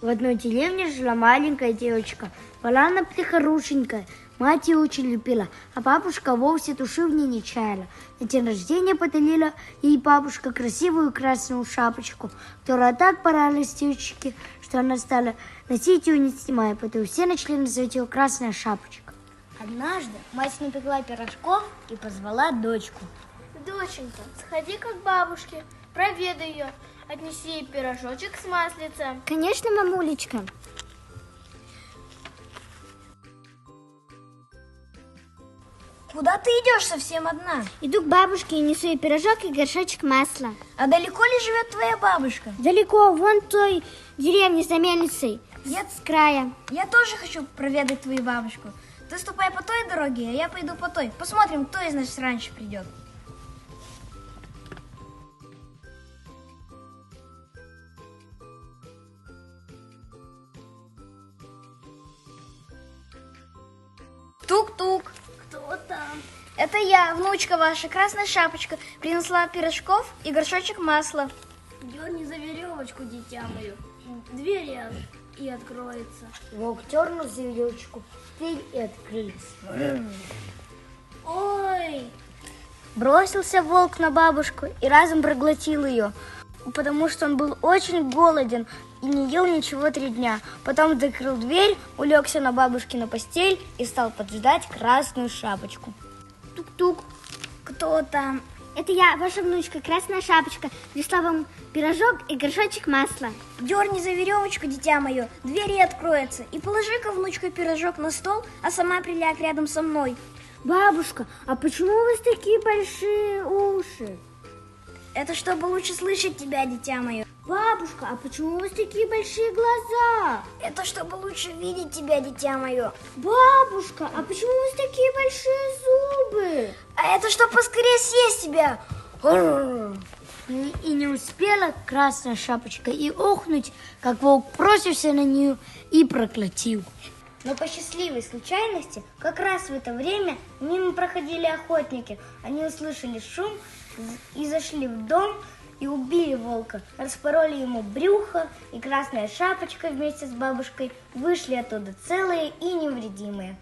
В одной деревне жила маленькая девочка. Была она прихорошенькая, мать ее очень любила, а бабушка вовсе души в ней не чаяла. На день рождения подарила ей бабушка красивую красную шапочку, которая так понравилась девочке, что она стала носить ее не снимая, поэтому все начали называть ее Красная Шапочка. Однажды мать напекла пирожков и позвала дочку. Доченька, сходи-ка к бабушке, проведай ее, отнеси ей пирожочек с маслицем. Конечно, мамулечка. Куда ты идешь совсем одна? Иду к бабушке и несу ей пирожок и горшочек масла. А далеко ли живет твоя бабушка? Далеко, вон той деревне за мельницей, с края. Я тоже хочу проведать твою бабушку. Ты ступай по той дороге, а я пойду по той. Посмотрим, кто из нас раньше придет. Тук-тук. Кто там? Это я, внучка ваша, Красная Шапочка. Принесла пирожков и горшочек масла. Дерни за веревочку, дитя мое. Дверь и откроется. Волк дернул за веревочку, дверь и открылись. Ой! Бросился волк на бабушку и разом проглотил ее, потому что он был очень голоден и не ел ничего 3 дня. Потом закрыл дверь, улегся на бабушкину постель и стал поджидать Красную Шапочку. Тук-тук. Кто там? Это я, ваша внучка, Красная Шапочка. Принесла вам пирожок и горшочек масла. Дерни за веревочку, дитя мое, дверь и откроется. И положи-ка, внучка, пирожок на стол, а сама приляг рядом со мной. Бабушка, а почему у вас такие большие уши? Это чтобы лучше слышать тебя, дитя мое. Бабушка, а почему у вас такие большие глаза? Это чтобы лучше видеть тебя, дитя мое. Бабушка, а почему у вас такие большие зубы? А это чтобы поскорее съесть тебя. И не успела Красная Шапочка и охнуть, как волк бросился на нее и проглотил. Но по счастливой случайности, как раз в это время мимо проходили охотники. Они услышали шум и зашли в дом и убили волка. Распороли ему брюхо, и Красная Шапочка вместе с бабушкой вышли оттуда целые и невредимые.